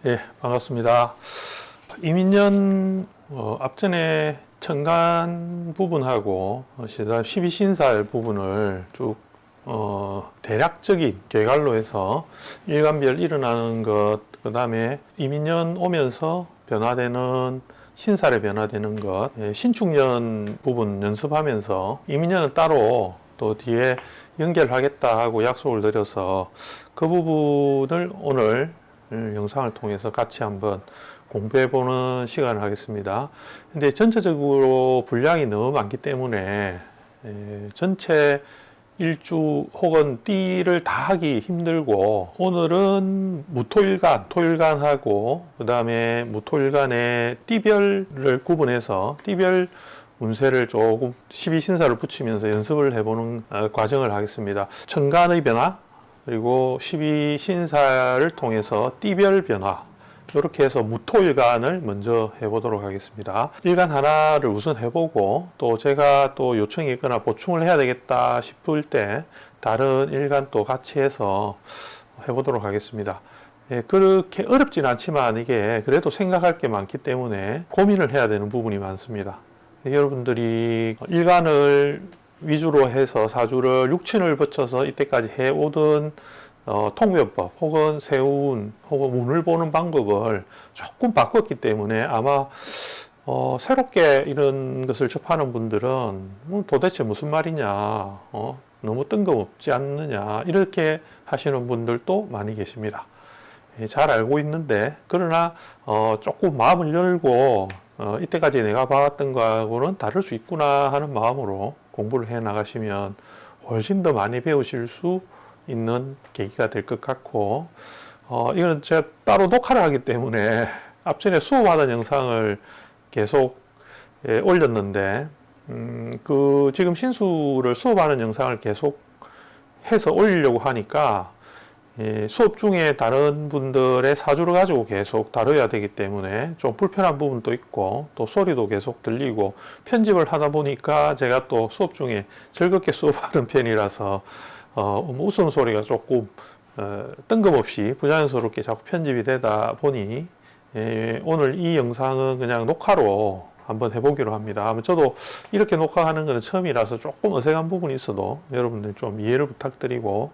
예, 반갑습니다. 이민년 앞전에 청간 부분하고 그다음 12신살 부분을 쭉 대략적인 계갈로 해서 일간별 일어나는 것, 그 다음에 이민년 오면서 변화되는 신살에 변화되는 것, 신축년 부분 연습하면서 이민년은 따로 또 뒤에 연결하겠다 하고 약속을 드려서 그 부분을 오늘 영상을 통해서 같이 한번 공부해 보는 시간을 하겠습니다. 근데 전체적으로 분량이 너무 많기 때문에 전체 일주 혹은 띠를 다 하기 힘들고, 오늘은 무토일간, 토일간하고 그 다음에 무토일간의 띠별을 구분해서 띠별 운세를 조금 12신사를 붙이면서 연습을 해보는 과정을 하겠습니다. 천간의 변화, 그리고 12신사를 통해서 띠별 변화, 이렇게 해서 무토일간을 먼저 해보도록 하겠습니다. 일간 하나를 우선 해보고, 또 제가 또 요청이 있거나 보충을 해야 되겠다 싶을 때 다른 일간 또 같이 해서 해보도록 하겠습니다. 그렇게 어렵진 않지만 이게 그래도 생각할 게 많기 때문에 고민을 해야 되는 부분이 많습니다. 여러분들이 일간을 위주로 해서 사주를 육친을 거쳐서 이때까지 해오던 통변법 혹은 세운 혹은 운을 보는 방법을 조금 바꿨기 때문에 아마 새롭게 이런 것을 접하는 분들은 도대체 무슨 말이냐, 너무 뜬금없지 않느냐, 이렇게 하시는 분들도 많이 계십니다. 잘 알고 있는데, 그러나 조금 마음을 열고 이때까지 내가 봐왔던 거하고는 다를 수 있구나 하는 마음으로 공부를 해 나가시면 훨씬 더 많이 배우실 수 있는 계기가 될 것 같고, 이건 제가 따로 녹화를 하기 때문에 앞전에 수업하던 영상을 계속 올렸는데, 그 지금 신수를 수업하는 영상을 계속 해서 올리려고 하니까 수업 중에 다른 분들의 사주를 가지고 계속 다뤄야 되기 때문에 좀 불편한 부분도 있고, 또 소리도 계속 들리고, 편집을 하다 보니까 제가 또 수업 중에 즐겁게 수업하는 편이라서 웃음소리가 조금 뜬금없이 부자연스럽게 자꾸 편집이 되다 보니 오늘 이 영상은 그냥 녹화로 한번 해보기로 합니다. 저도 이렇게 녹화하는 것은 처음이라서 조금 어색한 부분이 있어도 여러분들 좀 이해를 부탁드리고,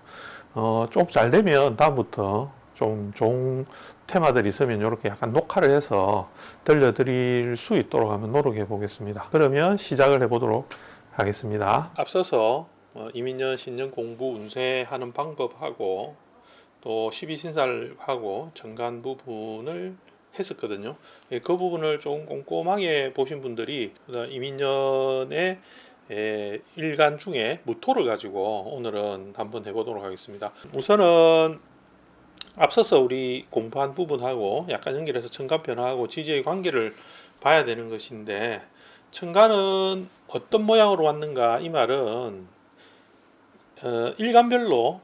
좀 잘 되면 다음부터 좀 좋은 테마들이 있으면 이렇게 약간 녹화를 해서 들려드릴 수 있도록 한번 노력해 보겠습니다. 그러면 시작을 해보도록 하겠습니다. 앞서서 이민년 신년 공부 운세하는 방법하고 또 12신살하고 정간 부분을 했었거든요. 그 부분을 좀 꼼꼼하게 보신 분들이 이민년의 일간 중에 무토를 가지고 오늘은 한번 해보도록 하겠습니다. 우선은 앞서서 우리 공부한 부분하고 약간 연결해서 천간 변화하고 지지의 관계를 봐야 되는 것인데, 천간은 어떤 모양으로 왔는가, 이 말은 일간별로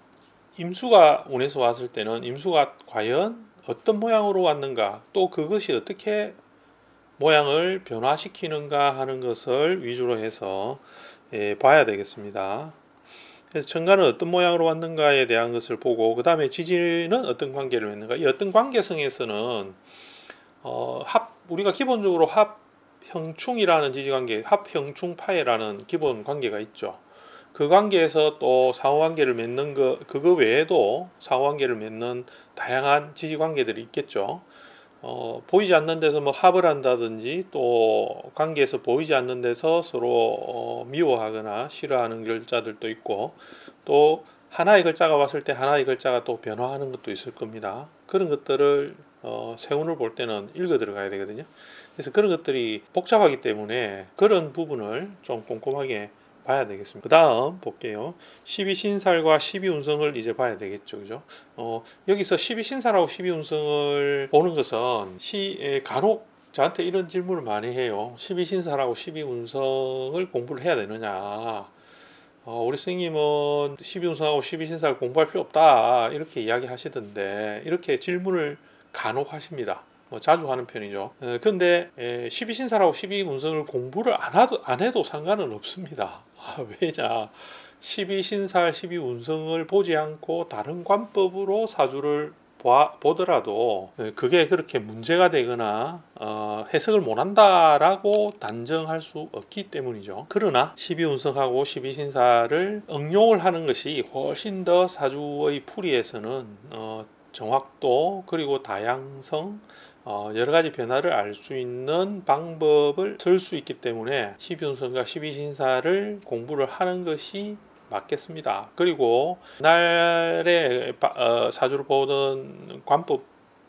임수가 운에서 왔을 때는 임수가 과연 어떤 모양으로 왔는가, 또 그것이 어떻게 모양을 변화시키는가 하는 것을 위주로 해서 봐야 되겠습니다. 그래서 천간은 어떤 모양으로 왔는가에 대한 것을 보고, 그 다음에 지지는 어떤 관계를 맺는가. 이 어떤 관계성에서는 우리가 기본적으로 합형충이라는 지지관계, 합형충파해라는 기본 관계가 있죠. 그 관계에서 또 상호관계를 맺는 그거 외에도 상호관계를 맺는 다양한 지지관계들이 있겠죠. 보이지 않는 데서 뭐 합을 한다든지, 또 관계에서 보이지 않는 데서 서로 미워하거나 싫어하는 글자들도 있고, 또 하나의 글자가 왔을 때 하나의 글자가 또 변화하는 것도 있을 겁니다. 그런 것들을 세운을 볼 때는 읽어 들어가야 되거든요. 그래서 그런 것들이 복잡하기 때문에 그런 부분을 좀 꼼꼼하게 봐야 되겠습니다. 그 다음 볼게요. 12신살과 12운성을 이제 봐야 되겠죠. 그죠? 여기서 12신살하고 12운성을 보는 것은 간혹 저한테 이런 질문을 많이 해요. 12신살하고 12운성을 공부를 해야 되느냐. 우리 선생님은 12운성하고 12신살 공부할 필요 없다, 이렇게 이야기 하시던데, 이렇게 질문을 간혹 하십니다. 자주 하는 편이죠. 근데 12신살하고 12운성을 공부를 안 해도 상관은 없습니다. 왜냐, 12신살 12운성을 보지 않고 다른 관법으로 사주를 보더라도 그게 그렇게 문제가 되거나 해석을 못한다라고 단정할 수 없기 때문이죠. 그러나 12운석하고 12신사를 응용을 하는 것이 훨씬 더 사주의 풀이에서는 정확도 그리고 다양성 여러 가지 변화를 알 수 있는 방법을 쓸 수 있기 때문에 12운석과 12신사를 공부를 하는 것이 맞겠습니다. 그리고 옛날에 사주를 보던 관법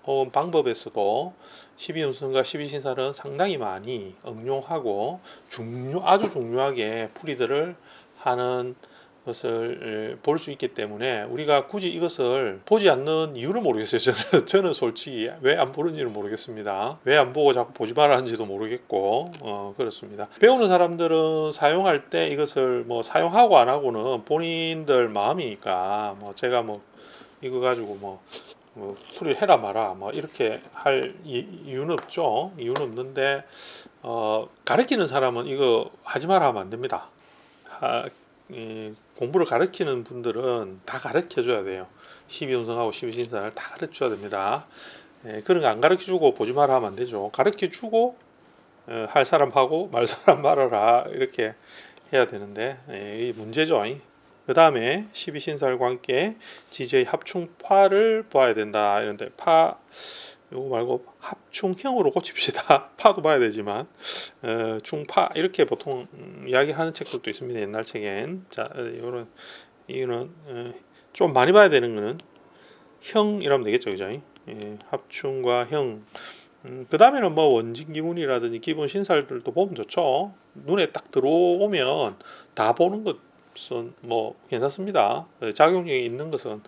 혹은 방법에서도 12운성과 12신사는 상당히 많이 응용하고 아주 중요하게 풀이들을 하는 것을 볼 수 있기 때문에 우리가 굳이 이것을 보지 않는 이유를 모르겠어요. 저는 솔직히 왜 안 보는지는 모르겠습니다. 왜 안 보고 자꾸 보지 말라 하는지도 모르겠고 그렇습니다. 배우는 사람들은 사용할 때 이것을 뭐 사용하고 안 하고는 본인들 마음이니까 뭐 제가 뭐 이거 가지고 뭐 풀이를 해라 마라 뭐 이렇게 할 이유는 없죠. 이유는 없는데 가르치는 사람은 이거 하지 마라 하면 안 됩니다. 공부를 가르치는 분들은 다 가르쳐줘야 돼요. 12운성하고 12신사를 다 가르쳐줘야 됩니다. 그런 거 안 가르쳐주고 보지 마라 하면 안 되죠. 가르쳐주고 할 사람 하고 말 사람 말아라 이렇게 해야 되는데 이 문제죠. 그 다음에 12신사과 함께 지지의 합충파를 봐야 된다. 이런데 요거 말고 합충형으로 고칩시다. 파도 봐야 되지만 중파 이렇게 보통 이야기하는 책들도 있습니다. 옛날 책엔. 자, 이거는 좀 많이 봐야 되는 거는 형이라면 되겠죠, 그죠? 합충과 형. 그 다음에는 뭐 원진 기운이라든지 기본 신살들도 보면 좋죠. 눈에 딱 들어오면 다 보는 것은 뭐 괜찮습니다. 작용력이 있는 것은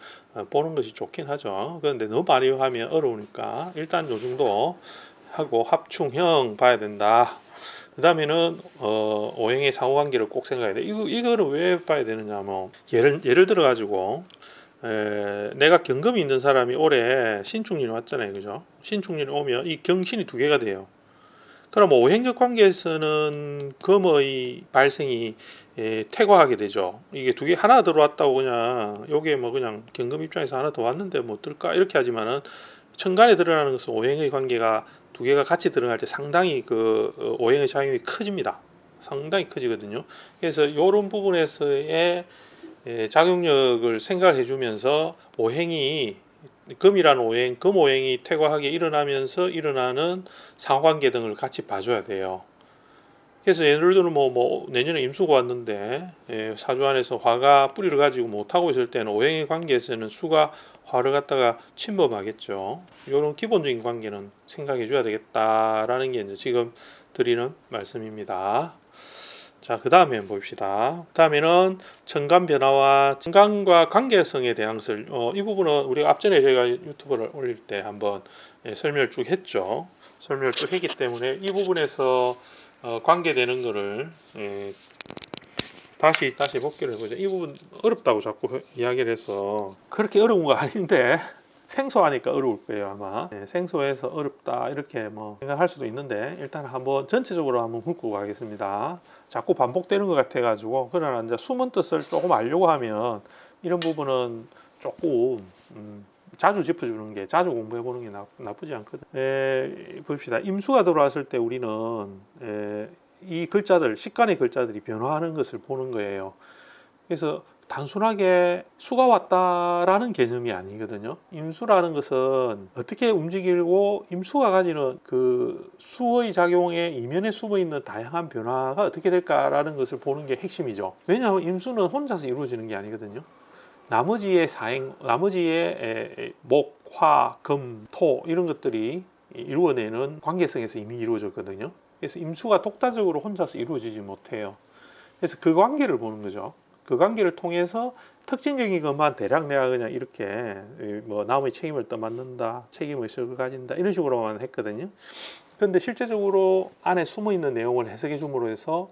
보는 것이 좋긴 하죠. 그런데 너무 많이 하면 어려우니까 일단 요 정도 하고 합충형 봐야 된다. 그 다음에는 오행의 상호관계를 꼭 생각해야 돼. 이거를 왜 봐야 되느냐 뭐 예를 들어 가지고 내가 경금이 있는 사람이 올해 신축년이 왔잖아요, 그죠? 신축년이 오면 이 경신이 두 개가 돼요. 그럼 오행적 관계에서는 금의 발생이 퇴과하게 되죠. 이게 두 개 하나 들어왔다고 그냥 요게 뭐 그냥 경금 입장에서 하나 더 왔는데 뭐 어떨까 이렇게 하지만은 천간에 드러나는 것은 오행의 관계가 두 개가 같이 드러날 때 상당히 그 오행의 작용이 커집니다. 상당히 커지거든요. 그래서 이런 부분에서의 작용력을 생각해 주면서 오행이 금이라는 오행, 금오행이 퇴과하게 일어나면서 일어나는 상관계 등을 같이 봐줘야 돼요. 그래서 예를 들어 뭐 내년에 임수가 왔는데 사주 안에서 화가 뿌리를 가지고 못하고 있을 때는 오행의 관계에서는 수가 화를 갖다가 침범하겠죠. 이런 기본적인 관계는 생각해 줘야 되겠다라는 게 이제 지금 드리는 말씀입니다. 자, 그 다음에 봅시다. 그 다음에는 천간 변화와 천간과 관계성에 대한 것을 이 부분은 우리가 앞전에 제가 유튜브를 올릴 때 한번 설명을 쭉 했죠. 설명을 쭉 했기 때문에 이 부분에서 관계되는 거를 다시 복기를 해보자. 이 부분 어렵다고 자꾸 이야기를 해서 그렇게 어려운 거 아닌데 생소하니까 어려울 거예요 아마. 생소해서 어렵다 이렇게 뭐 생각할 수도 있는데 일단 한번 전체적으로 한번 훑고 가겠습니다. 자꾸 반복되는 것 같아 가지고 그러나 이제 숨은 뜻을 조금 알려고 하면 이런 부분은 조금 자주 짚어주는 게 자주 공부해 보는 게 나쁘지 않거든. 봅시다. 임수가 들어왔을 때 우리는 이 글자들 식간의 글자들이 변화하는 것을 보는 거예요. 그래서 단순하게 수가 왔다라는 개념이 아니거든요. 임수라는 것은 어떻게 움직이고 임수가 가지는 그 수의 작용에 이면에 숨어 있는 다양한 변화가 어떻게 될까라는 것을 보는 게 핵심이죠. 왜냐하면 임수는 혼자서 이루어지는 게 아니거든요. 나머지의 목, 화, 금, 토 이런 것들이 이루어내는 관계성에서 이미 이루어졌거든요. 그래서 임수가 독자적으로 혼자서 이루어지지 못해요. 그래서 그 관계를 보는 거죠. 그 관계를 통해서 특징적인 것만 대략 내가 그냥 이렇게 뭐 남의 책임을 떠맡는다, 책임의식을 가진다 이런 식으로만 했거든요. 그런데 실제적으로 안에 숨어 있는 내용을 해석해 줌으로 해서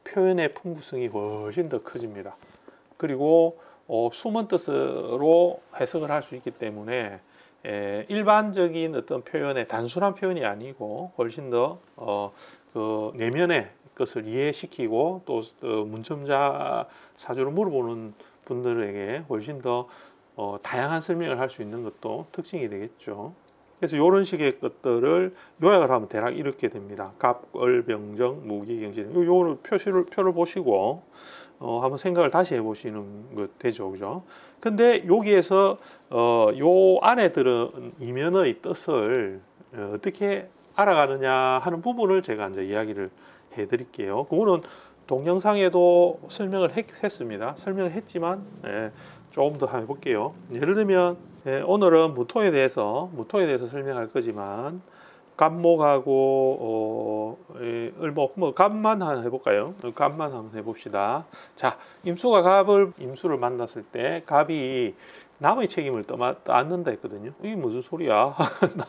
표현의 풍부성이 훨씬 더 커집니다. 그리고 숨은 뜻으로 해석을 할 수 있기 때문에 일반적인 어떤 표현의 단순한 표현이 아니고 훨씬 더 그 내면의 것을 이해시키고 또 문점자 사주를 물어보는 분들에게 훨씬 더 다양한 설명을 할 수 있는 것도 특징이 되겠죠. 그래서 이런 식의 것들을 요약을 하면 대략 이렇게 됩니다. 갑, 을, 병정, 무기, 경신. 요 표를 보시고 한번 생각을 다시 해보시는 것 되죠, 그죠? 근데 여기에서 요 안에 들은 이면의 뜻을 어떻게 알아가느냐 하는 부분을 제가 이제 이야기를 해드릴게요. 그거는 동영상에도 설명을 했습니다. 설명을 했지만 조금 더 해볼게요. 예를 들면 오늘은 무토에 대해서 설명할 거지만 갑목하고 을목, 뭐 갑만 한번 해볼까요? 갑만 한번 해봅시다. 자, 임수가 임수를 만났을 때 갑이 남의 책임을 떠안는다 했거든요. 이게 무슨 소리야?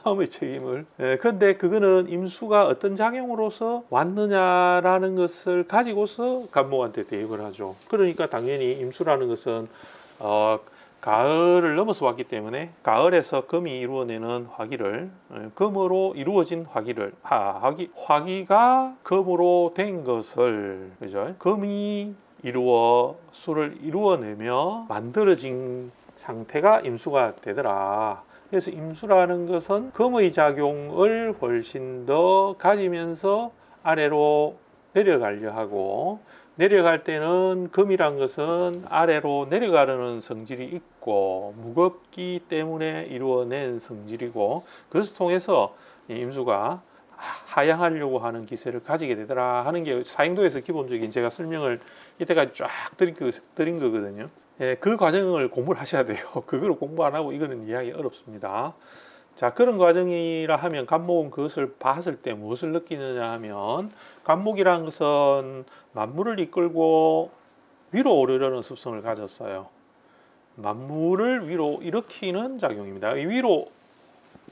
남의 책임을. 근데 그거는 임수가 어떤 작용으로서 왔느냐라는 것을 가지고서 갑목한테 대입을 하죠. 그러니까 당연히 임수라는 것은 가을을 넘어서 왔기 때문에 가을에서 금이 이루어내는 화기를 금으로 이루어진 화기를 화기가 금으로 된 것을, 그죠? 금이 수를 이루어내며 만들어진 상태가 임수가 되더라. 그래서 임수라는 것은 금의 작용을 훨씬 더 가지면서 아래로 내려가려 하고, 내려갈 때는 금이란 것은 아래로 내려가려는 성질이 있고 무겁기 때문에 이루어낸 성질이고, 그것을 통해서 임수가 하향하려고 하는 기세를 가지게 되더라 하는 게 사행도에서 기본적인 제가 설명을 이때까지 쫙 드린 거거든요. 그 과정을 공부를 하셔야 돼요. 그걸 공부 안 하고 이거는 이해하기 어렵습니다. 자, 그런 과정이라 하면 갑목은 그것을 봤을 때 무엇을 느끼느냐 하면, 갑목이라는 것은 만물을 이끌고 위로 오르려는 습성을 가졌어요. 만물을 위로 일으키는 작용입니다. 위로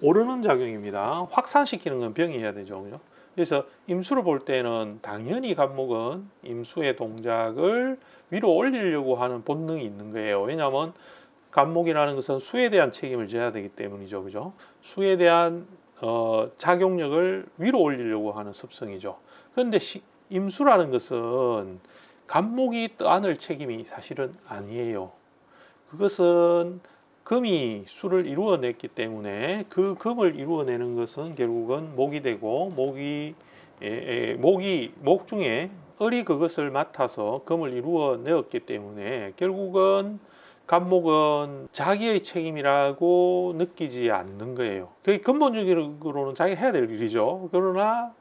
오르는 작용입니다. 확산시키는 건 병이어야 되죠, 그죠? 그래서 임수를 볼 때는 당연히 갑목은 임수의 동작을 위로 올리려고 하는 본능이 있는 거예요. 왜냐하면 갑목이라는 것은 수에 대한 책임을 져야 되기 때문이죠, 그죠? 수에 대한 작용력을 위로 올리려고 하는 습성이죠. 그런데 임수라는 것은 갑목이 떠안을 책임이 사실은 아니에요. 그것은 금이 수를 이루어냈기 때문에 그 금을 이루어내는 것은 결국은 목이 되고, 목 중에 을이 그것을 맡아서 금을 이루어내었기 때문에 결국은 갑목은 자기의 책임이라고 느끼지 않는 거예요. 그게 근본적으로는 자기가 해야 될 일이죠. 그러나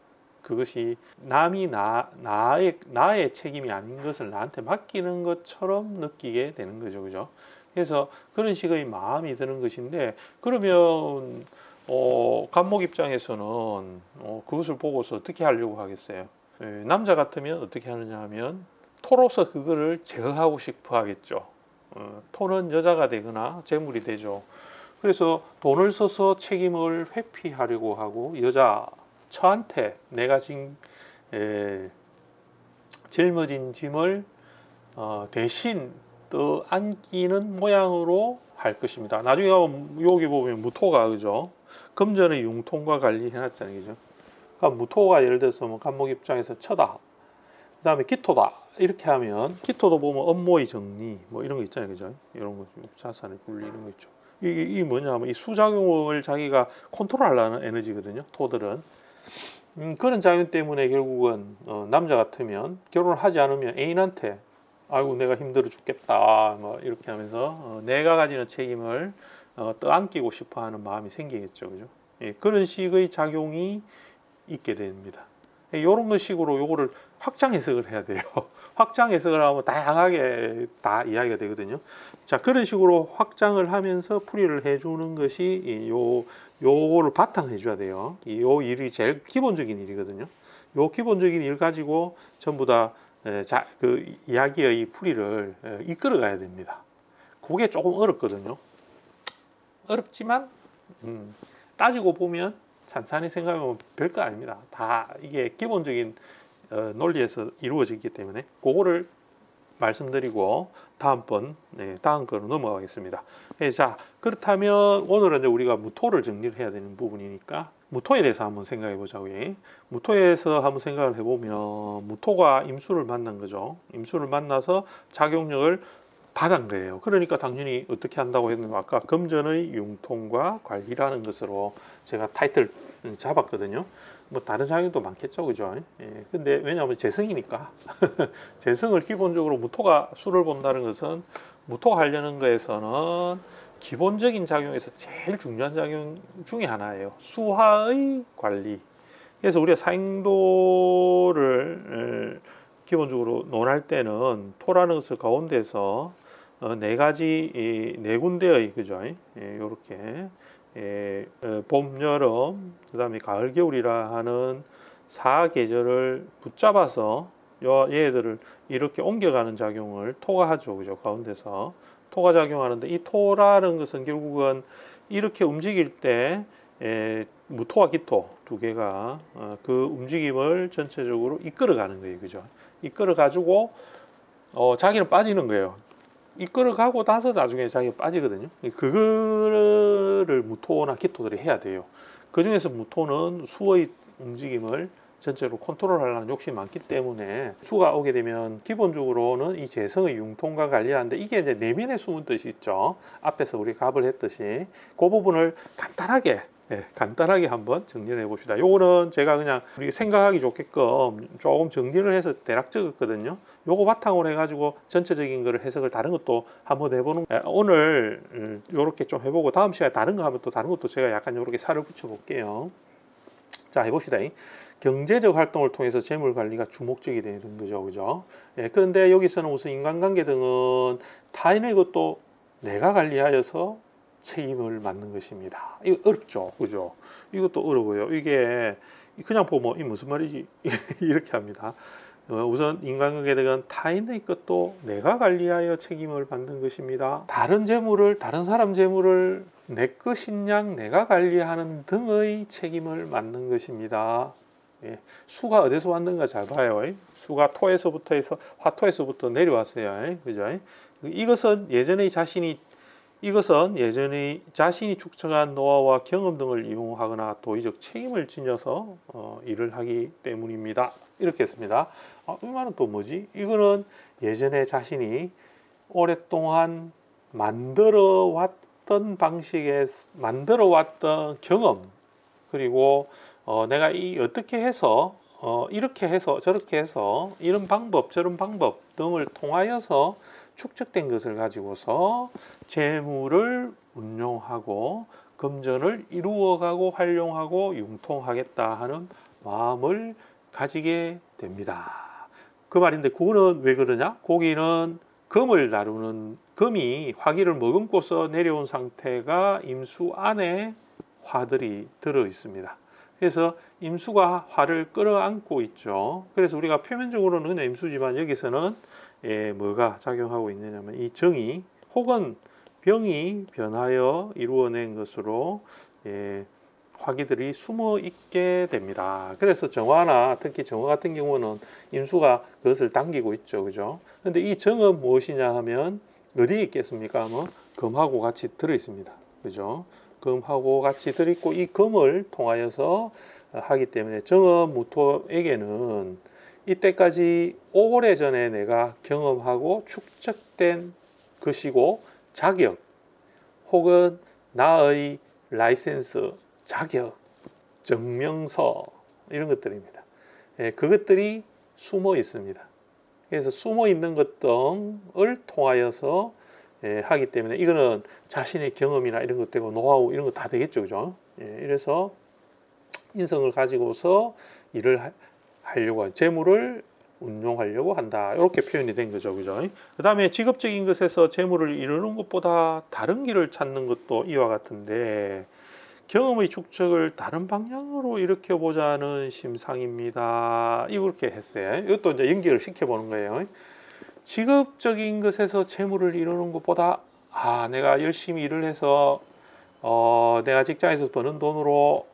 그것이 남이 나의 책임이 아닌 것을 나한테 맡기는 것처럼 느끼게 되는 거죠, 그죠? 그래서 그런 식의 마음이 드는 것인데, 그러면 갑목 입장에서는 그것을 보고서 어떻게 하려고 하겠어요? 남자 같으면 어떻게 하느냐 하면 토로서 그거를 제어하고 싶어 하겠죠. 토는 여자가 되거나 재물이 되죠. 그래서 돈을 써서 책임을 회피하려고 하고, 처한테 내가 지금 짊어진 짐을 대신 떠안기는 모양으로 할 것입니다. 나중에 여기 보면 무토가, 그죠? 금전의 융통과 관리해놨잖아요, 그죠? 그러니까 무토가 예를 들어서 뭐 갑목 입장에서 처다, 그 다음에 기토다 이렇게 하면, 기토도 보면 업무의 정리 뭐 이런 거 있잖아요, 그죠? 이런 거, 자산의 분리 이런 거 있죠. 이게 뭐냐면 이 수작용을 자기가 컨트롤하려는 에너지거든요, 토들은. 그런 작용 때문에 결국은 남자 같으면 결혼을 하지 않으면 애인한테 아이고 내가 힘들어 죽겠다 뭐 이렇게 하면서 내가 가지는 책임을 떠안기고 싶어하는 마음이 생기겠죠, 그죠? 그런 식의 작용이 있게 됩니다. 이런 식으로 요거를 확장 해석을 해야 돼요. 확장 해석을 하면 다양하게 다 이야기가 되거든요. 자, 그런 식으로 확장을 하면서 풀이를 해주는 것이 요거를 바탕 해줘야 돼요. 요 일이 제일 기본적인 일이거든요. 요 기본적인 일 가지고 전부 다 그 이야기의 풀이를 이끌어 가야 됩니다. 그게 조금 어렵거든요. 어렵지만 따지고 보면 찬찬히 생각하면 별거 아닙니다. 다 이게 기본적인 논리에서 이루어지기 때문에 그거를 말씀드리고 다음 거로 넘어가겠습니다. 자, 그렇다면 오늘은 이제 우리가 무토를 정리를 해야 되는 부분이니까 무토에 대해서 한번 생각해 보자고요. 무토에서 한번 생각을 해보면 무토가 임수를 만난 거죠. 임수를 만나서 작용력을 받은 거예요. 그러니까 당연히 어떻게 한다고 했는데 아까 금전의 융통과 관리라는 것으로 제가 타이틀 잡았거든요. 뭐 다른 작용도 많겠죠, 그죠? 예, 근데 왜냐하면 재성이니까 재성을 기본적으로 무토가 수를 본다는 것은 무토가 하려는 거에서는 기본적인 작용에서 제일 중요한 작용 중에 하나예요. 수화의 관리. 그래서 우리가 사행도를 기본적으로 논할 때는 토라는 것을 가운데서 네 가지 네 군데의 그죠? 이렇게 봄, 여름, 그다음에 가을, 겨울이라 하는 사계절을 붙잡아서 얘들을 이렇게 옮겨가는 작용을 토가 하죠, 그죠? 가운데서 토가 작용하는데 이 토라는 것은 결국은 이렇게 움직일 때 무토와 기토 두 개가 그 움직임을 전체적으로 이끌어가는 거예요, 그죠? 이끌어 가지고 자기는 빠지는 거예요. 이끌어 가고 나서 나중에 자기가 빠지거든요. 그거를 무토나 기토들이 해야 돼요. 그 중에서 무토는 수의 움직임을 전체로 컨트롤하려는 욕심이 많기 때문에 수가 오게 되면 기본적으로는 이 재성의 융통과 관리하는데 이게 이제 내면에 숨은 뜻이 있죠. 앞에서 우리 갑을 했듯이 그 부분을 간단하게 한번 정리를 해봅시다. 요거는 제가 그냥 우리 생각하기 좋게끔 조금 정리를 해서 대략 적었거든요. 요거 바탕으로 해가지고 전체적인 거를 해석을 다른 것도 한번 해보는 오늘 요렇게 좀 해보고 다음 시간에 다른 거 하면 또 다른 것도 제가 약간 요렇게 살을 붙여 볼게요. 자, 해봅시다. 경제적 활동을 통해서 재물 관리가 주목적이 되는 거죠, 그죠? 예, 그런데 여기서는 우선 인간관계 등은 타인의 것도 내가 관리하여서 책임을 맡는 것입니다. 이거 어렵죠, 그죠? 이것도 어려워요. 이게 그냥 보면 이 무슨 말이지 이렇게 합니다. 우선 인간관계 등은 타인의 것도 내가 관리하여 책임을 받는 것입니다. 다른 재물을 다른 사람 재물을 내 것인 양 내가 관리하는 등의 책임을 맡는 것입니다. 예, 수가 어디서 왔는가 잘 봐요. 수가 토에서부터 해서 화토에서부터 내려왔어요. 그죠? 이것은 예전에 자신이 축적한 노하우와 경험 등을 이용하거나 도의적 책임을 지녀서 일을 하기 때문입니다. 이렇게 했습니다. 이 말은 또 뭐지? 이거는 예전에 자신이 오랫동안 만들어 왔던 방식의 만들어 왔던 경험, 그리고 내가 어떻게 해서 이렇게 해서 저렇게 해서 이런 방법 저런 방법 등을 통하여서 축적된 것을 가지고서 재물을 운용하고 금전을 이루어가고 활용하고 융통하겠다 하는 마음을 가지게 됩니다. 그 말인데 그거는 왜 그러냐? 거기는 금을 다루는 금이 화기를 머금고서 내려온 상태가 임수 안에 화들이 들어 있습니다. 그래서 임수가 화를 끌어안고 있죠. 그래서 우리가 표면적으로는 그냥 임수지만 여기서는 뭐가 작용하고 있느냐면 이 정이 혹은 병이 변하여 이루어낸 것으로 화기들이 숨어 있게 됩니다. 그래서 정화나 특히 정화 같은 경우는 임수가 그것을 당기고 있죠, 그죠? 근데 이 정은 무엇이냐 하면 어디에 있겠습니까? 금하고 같이 들어 있습니다, 그죠? 금하고 같이 들어있고 이 금을 통하여서 하기 때문에 정은 무토에게는 이때까지 오래전에 내가 경험하고 축적된 것이고 자격 혹은 나의 라이센스, 자격, 증명서 이런 것들입니다. 그것들이 숨어 있습니다. 그래서 숨어 있는 것 등을 통하여서 하기 때문에 이거는 자신의 경험이나 이런 것 되고 노하우 이런 거 다 되겠죠, 그죠? 이래서 인성을 가지고서 일을 하려고 재물을 운용하려고 한다. 이렇게 표현이 된 거죠, 그죠? 그 다음에 직업적인 것에서 재물을 이루는 것보다 다른 길을 찾는 것도 이와 같은데 경험의 축적을 다른 방향으로 일으켜보자는 심상입니다. 이렇게 했어요. 이것도 이제 연결을 시켜보는 거예요. 직업적인 것에서 재물을 이루는 것보다 내가 열심히 일을 해서 내가 직장에서 버는 돈으로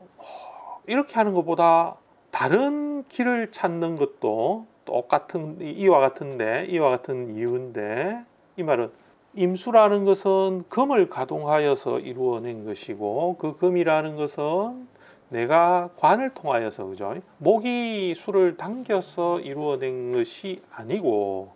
이렇게 하는 것보다 다른 길을 찾는 것도 똑같은 이와 같은 이유인데 이 말은 임수라는 것은 금을 가동하여서 이루어낸 것이고 그 금이라는 것은 내가 관을 통하여서 그죠? 목이 수를 당겨서 이루어낸 것이 아니고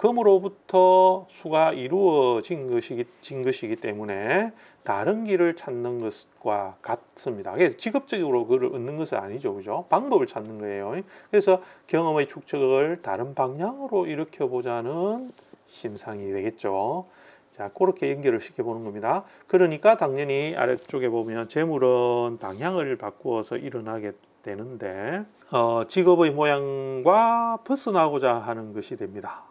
금으로부터 수가 이루어진 것이기 때문에 다른 길을 찾는 것과 같습니다. 그래서 직업적으로 그걸 얻는 것은 아니죠, 그죠? 방법을 찾는 거예요. 그래서 경험의 축적을 다른 방향으로 일으켜 보자는 심상이 되겠죠. 자, 그렇게 연결을 시켜보는 겁니다. 그러니까 당연히 아래쪽에 보면 재물은 방향을 바꾸어서 일어나게 되는데 직업의 모양과 벗어나고자 하는 것이 됩니다.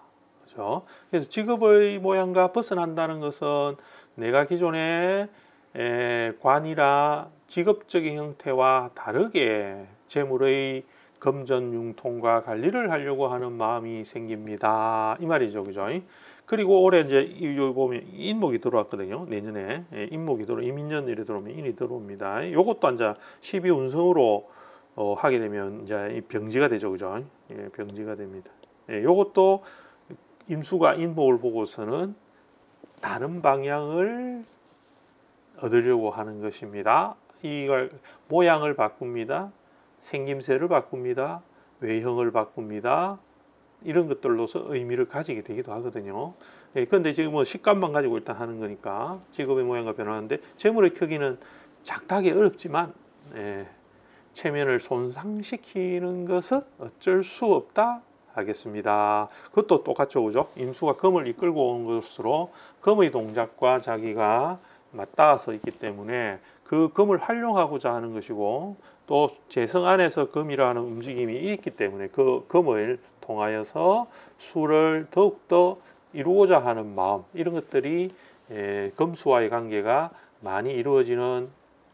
그렇죠? 그래서 직업의 모양과 벗어난다는 것은 내가 기존의 관이라 직업적인 형태와 다르게 재물의 금전 융통과 관리를 하려고 하는 마음이 생깁니다. 이 말이죠, 그죠? 그리고 올해 이제 요 보면 인목이 들어왔거든요. 내년에 인목이 이민년일에 들어오면 인이 들어옵니다. 요것도 이제 12운성으로 하게 되면 이제 병지가 되죠, 그죠? 예, 병지가 됩니다. 예, 요것도 임수가 인목을 보고서는 다른 방향을 얻으려고 하는 것입니다. 이걸 모양을 바꿉니다. 생김새를 바꿉니다. 외형을 바꿉니다. 이런 것들로서 의미를 가지게 되기도 하거든요. 그런데 지금 뭐 식감만 가지고 일단 하는 거니까 직업의 모양과 변하는데 재물의 크기는 작다기 어렵지만 체면을 손상시키는 것은 어쩔 수 없다 하겠습니다. 그것도 똑같죠, 그죠? 임수가 금을 이끌고 온 것으로 금의 동작과 자기가 맞닿아서 있기 때문에 그 금을 활용하고자 하는 것이고 또 재성 안에서 금이라는 움직임이 있기 때문에 그 금을 통하여서 수를 더욱더 이루고자 하는 마음, 이런 것들이 금수와의 관계가 많이 이루어지는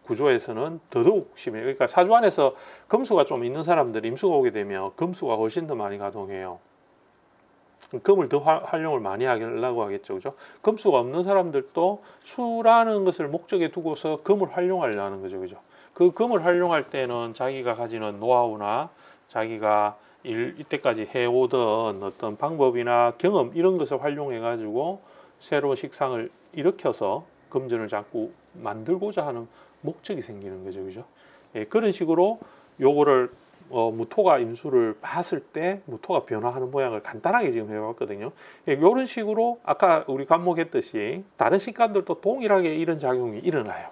구조에서는 더더욱 심해요. 그러니까 사주 안에서 금수가 좀 있는 사람들이 임수가 오게 되면 금수가 훨씬 더 많이 가동해요. 금을 더 활용을 많이 하려고 하겠죠, 그죠? 금수가 없는 사람들도 수라는 것을 목적에 두고서 금을 활용하려는 거죠, 그죠? 그 금을 활용할 때는 자기가 가지는 노하우나 자기가 이때까지 해오던 어떤 방법이나 경험 이런 것을 활용해 가지고 새로운 식상을 일으켜서 금전을 자꾸 만들고자 하는 목적이 생기는 거죠, 그죠? 예, 그런 식으로 요거를 무토가 임수를 봤을 때 무토가 변화하는 모양을 간단하게 지금 해봤거든요. 이런 식으로 아까 우리 관목했듯이 다른 식감들도 동일하게 이런 작용이 일어나요.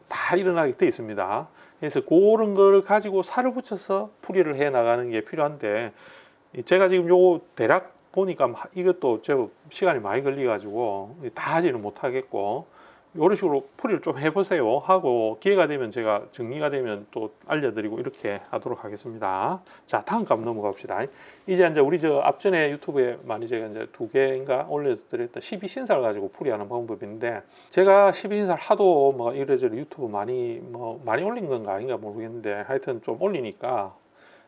다 일어나게 돼 있습니다. 그래서 그런 걸 가지고 살을 붙여서 풀이를 해 나가는 게 필요한데 제가 지금 요 대략 보니까 이것도 제법 시간이 많이 걸려 가지고 다 하지는 못하겠고 이런 식으로 풀이를 좀 해보세요 하고 기회가 되면 제가 정리가 되면 또 알려드리고 이렇게 하도록 하겠습니다. 자, 다음 값 넘어갑시다. 이제 우리 저 앞전에 유튜브에 많이 제가 이제 2개인가 올려드렸던 12신사를 가지고 풀이하는 방법인데 제가 12신사를 하도 뭐 이래저래 유튜브 많이 올린 건가 아닌가 모르겠는데 하여튼 좀 올리니까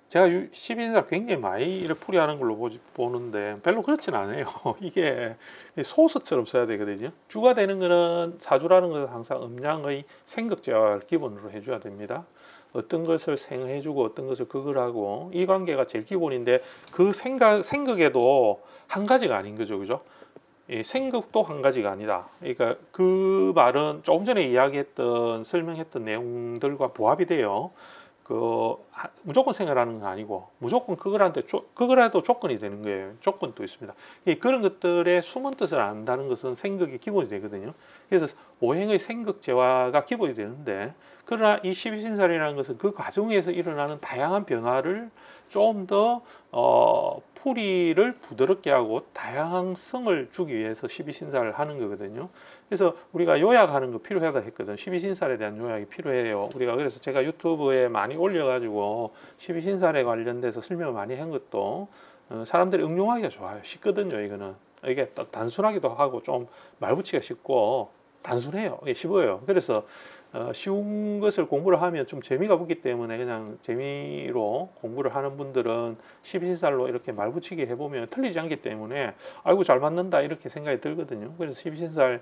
제가 12신사 굉장히 많이 이렇게 풀이하는 걸로 보는데 별로 그렇진 않아요. 이게 소스처럼 써야 되거든요. 주가 되는 거는 사주라는 것은 항상 음양의 생극제화를 기본으로 해줘야 됩니다. 어떤 것을 생해주고 어떤 것을 극을 하고 이 관계가 제일 기본인데 그 생극에도 한 가지가 아닌 거죠, 그죠? 생극도 한 가지가 아니다. 그러니까 그 말은 조금 전에 이야기했던 설명했던 내용들과 부합이 돼요. 무조건 생활하는 거 아니고 무조건 그걸 해도 조건이 되는 거예요. 조건도 있습니다. 그런 것들의 숨은 뜻을 안다는 것은 생극이 기본이 되거든요. 그래서 오행의 생극 재화가 기본이 되는데 그러나 이 12신살이라는 것은 그 과정에서 일어나는 다양한 변화를 좀 더 풀이를 부드럽게 하고 다양성을 주기 위해서 12신살을 하는 거거든요. 그래서 우리가 요약하는 거 필요하다 했거든. 12신살에 대한 요약이 필요해요. 우리가 그래서 제가 유튜브에 많이 올려가지고 12신살에 관련돼서 설명을 많이 한 것도 사람들이 응용하기가 좋아요. 쉽거든요. 이게 단순하기도 하고 좀 말붙이기가 쉽고 단순해요. 이게 쉽어요. 그래서 쉬운 것을 공부를 하면 좀 재미가 붙기 때문에 그냥 재미로 공부를 하는 분들은 12신살로 이렇게 말붙이기 해보면 틀리지 않기 때문에 아이고 잘 맞는다 이렇게 생각이 들거든요. 그래서 12신살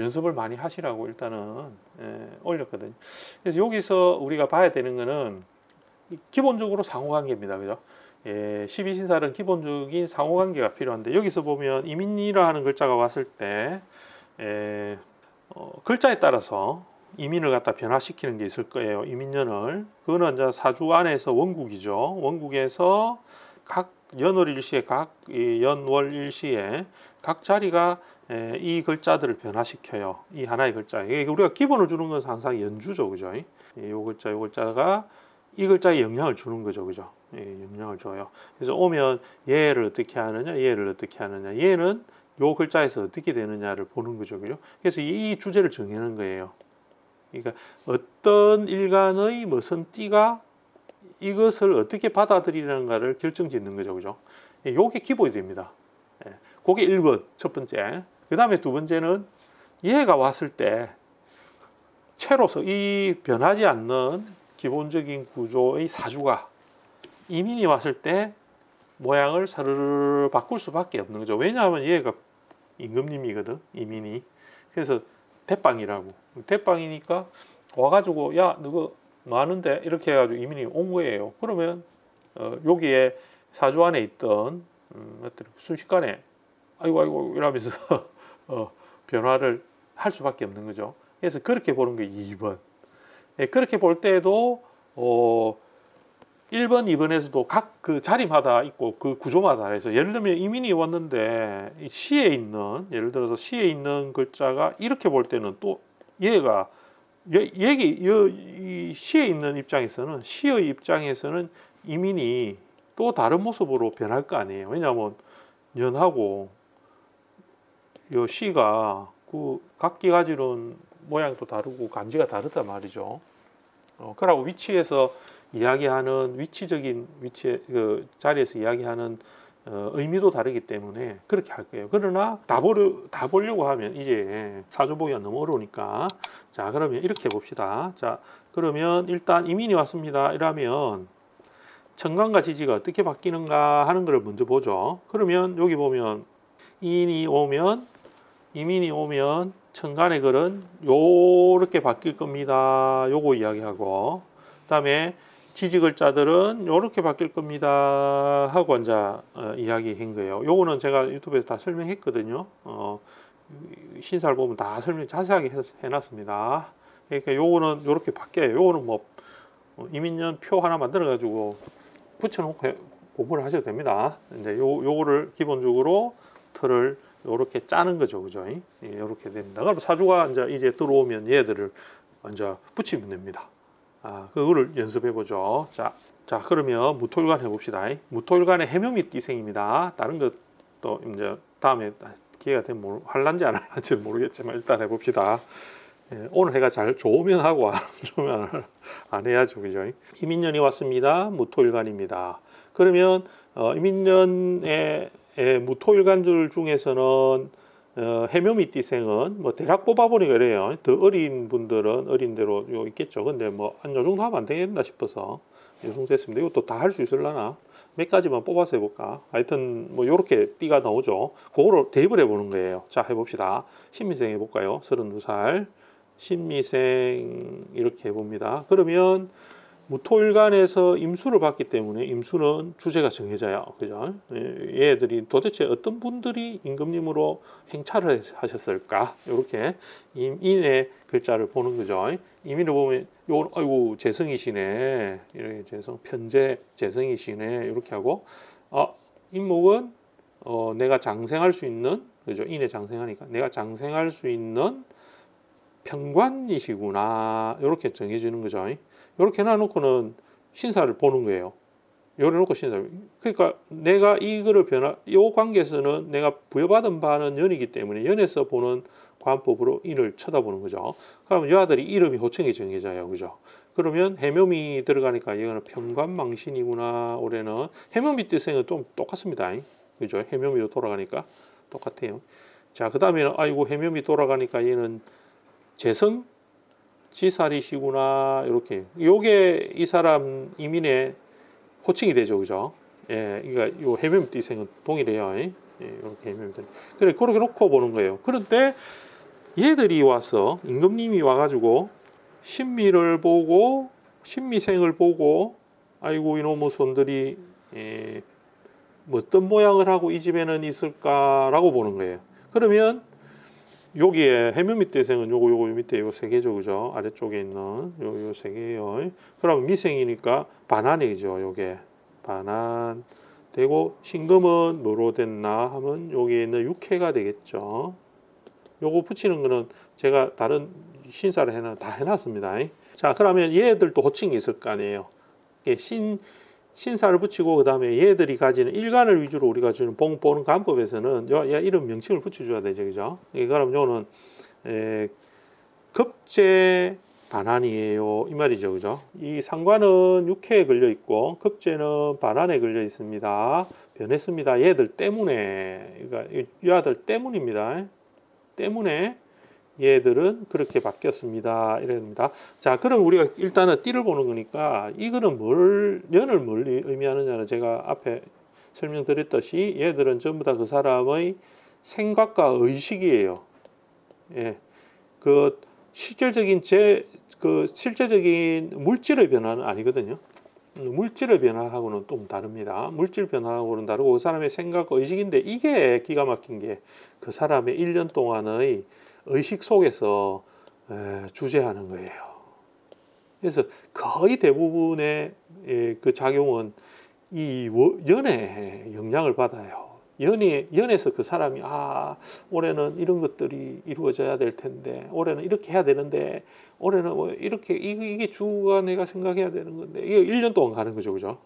연습을 많이 하시라고 일단은 올렸거든요. 그래서 여기서 우리가 봐야 되는 거는 기본적으로 상호관계입니다. 그죠? 12신살은 기본적인 상호관계가 필요한데 여기서 보면 이민이라는 글자가 왔을 때 글자에 따라서 이민을 갖다 변화시키는 게 있을 거예요. 이민년을. 그거는 이제 사주 안에서 원국이죠. 원국에서 각 연월 일시에 연월 일시에 각 자리가 이 글자들을 변화시켜요. 이 하나의 글자. 우리가 기본을 주는 것은 항상 연주죠, 그죠? 요 글자가 이 글자에 영향을 주는 거죠, 그죠? 영향을 줘요. 그래서 오면 얘를 어떻게 하느냐, 얘를 어떻게 하느냐, 얘는 요 글자에서 어떻게 되느냐를 보는 거죠, 그죠? 그래서 이 주제를 정하는 거예요. 그러니까 어떤 일간의 무슨 띠가 이것을 어떻게 받아들이는가를 결정짓는 거죠, 그죠? 요게 기본이 됩니다. 그게 1번 첫 번째. 그 다음에 두 번째는 얘가 왔을 때 채로서 이 변하지 않는 기본적인 구조의 사주가 이민이 왔을 때 모양을 사르르 바꿀 수밖에 없는 거죠. 왜냐하면 얘가 임금님이거든, 이민이. 그래서 대빵이라고. 대빵이니까 와가지고 야 너거 많은데 이렇게 해가지고 이민이 온 거예요. 그러면 여기에 사주 안에 있던 순식간에 아이고 이러면서 변화를 할 수밖에 없는 거죠. 그래서 그렇게 보는 게 2번. 그렇게 볼 때에도 1번, 2번에서도 각 그 자리마다 있고 그 구조마다 해서 예를 들면 이민이 왔는데 시에 있는 예를 들어서 시에 있는 글자가 이렇게 볼 때는 또 얘가 이 시에 있는 입장에서는 시의 입장에서는 이민이 또 다른 모습으로 변할 거 아니에요. 왜냐하면 년하고 요 시가 그 각기 가지는 모양도 다르고 간지가 다르단 말이죠. 그러고 위치에서 이야기하는 위치적인 위치의 그 자리에서 이야기하는 의미도 다르기 때문에 그렇게 할 거예요. 그러나 다 보려고 하면 이제 사주 보기가 너무 어려우니까 자 그러면 이렇게 봅시다. 자 그러면 일단 이민이 왔습니다. 이러면 천간과 지지가 어떻게 바뀌는가 하는 것을 먼저 보죠. 그러면 여기 보면 이민이 오면 천간의 글은 요렇게 바뀔 겁니다. 요거 이야기하고 그다음에 지지 글자들은 요렇게 바뀔 겁니다 하고 이제 이야기한 거예요. 요거는 제가 유튜브에서 다 설명했거든요. 신사를 보면 다 설명 자세하게 해놨습니다. 그러니까 요거는 요렇게 바뀌어요. 요거는 뭐 이민년 표 하나 만들어 가지고 붙여놓고 공부를 하셔도 됩니다. 이제 요거를 기본적으로 틀을 요렇게 짜는 거죠, 그죠? 요렇게 됩니다. 그럼 사주가 이제 들어오면 얘들을 먼저 붙이면 됩니다. 그거를 연습해 보죠. 자, 그러면 무토일간 해봅시다. 무토일간의 해묘미 띠생입니다. 다른 것도 이제 다음에 기회가 되면 할란지 안 할란지 모르겠지만 일단 해봅시다. 오늘 해가 잘 좋으면 하고 안 좋으면 안 해야죠, 그죠? 이민년이 왔습니다. 무토일간입니다. 그러면 이민년의 무토일간들 중에서는 해묘미띠생은 뭐 대략 뽑아보니까 그래요. 더 어린 분들은 어린 대로 요 있겠죠. 근데 뭐 한 요 정도 하면 안 되겠나 싶어서 요 정도 했습니다. 이것도 다 할 수 있을라나? 몇 가지만 뽑아서 해볼까? 하여튼 뭐 요렇게 띠가 나오죠. 그거를 대입을 해보는 거예요. 자 해봅시다. 신미생 해볼까요? 32살 신미생 이렇게 해봅니다. 그러면 무토일간에서 임수를 받기 때문에 임수는 주제가 정해져요. 그죠? 얘들이 도대체 어떤 분들이 임금님으로 행차를 하셨을까? 이렇게 임인의 글자를 보는 거죠. 임인을 보면 요 아이고 재성이시네. 이렇게 편재 재성이시네. 이렇게 하고 임목은 내가 장생할 수 있는 그죠? 인에 장생하니까 내가 장생할 수 있는 평관이시구나. 이렇게 정해지는 거죠. 이렇게 해놔놓고는 신사를 보는 거예요. 요래놓고 신사를. 그러니까 내가 이거를 요 관계에서는 내가 부여받은 바는 연이기 때문에 연에서 보는 관법으로 인을 쳐다보는 거죠. 그러면 이 아들이 이름이 호칭이 정해져요. 그죠? 그러면 해묘미 들어가니까 이거는 평관망신이구나. 올해는 해묘미 뜻생은 좀 똑같습니다. 그죠? 해묘미로 돌아가니까 똑같아요. 자, 그 다음에는 아이고 해묘미 돌아가니까 얘는 재성 지살이시구나. 이렇게 요게 이 사람 이민의 호칭이 되죠, 그죠? 그러니까 요 해묘미띠생은 동일해요. 이렇게 해묘미띠. 그래 그렇게 놓고 보는 거예요. 그런데 얘들이 와서 임금님이 와가지고 신미를 보고 신미생을 보고 아이고 이놈의 손들이 뭐 어떤 모양을 하고 이 집에는 있을까라고 보는 거예요. 그러면 여기에 해묘미띠생은 요거 밑에 요 세 개죠, 그죠? 아래쪽에 있는 요 세 개요. 그러면 미생이니까 반환이죠, 요게 반환. 되고 신금은 뭐로 됐나 하면 여기에 있는 육해가 되겠죠. 요거 붙이는 거는 제가 다른 신사를 다 해놨습니다. 자, 그러면 얘들도 호칭이 있을 거 아니에요. 신사를 붙이고 그 다음에 얘들이 가지는 일간을 위주로 우리가 주는 보는 간법에서는 야 이런 명칭을 붙여줘야 되죠, 그죠? 그럼 요는 급제 반환이에요, 이 말이죠, 그죠? 이 상관은 육해에 걸려 있고 급제는 반환에 걸려 있습니다. 변했습니다. 얘들 때문에, 그러니까 이 아들 때문입니다. 때문에 얘들은 그렇게 바뀌었습니다. 이랍니다. 자, 그럼 우리가 일단은 띠를 보는 거니까 이거는 년을 뭘 의미하느냐는 제가 앞에 설명드렸듯이 얘들은 전부 다 그 사람의 생각과 의식이에요. 예. 그 실질적인 실제적인 물질의 변화는 아니거든요. 물질의 변화하고는 좀 다릅니다. 물질 변화하고는 다르고 그 사람의 생각과 의식인데 이게 기가 막힌 게 그 사람의 1년 동안의 의식 속에서 주재하는 거예요. 그래서 거의 대부분의 그 작용은 이 연애에 영향을 받아요. 연애에서 그 사람이 올해는 이런 것들이 이루어져야 될 텐데, 올해는 이렇게 해야 되는데, 올해는 뭐 이렇게 이게 주가 내가 생각해야 되는 건데 이게 1년 동안 가는 거죠, 그죠?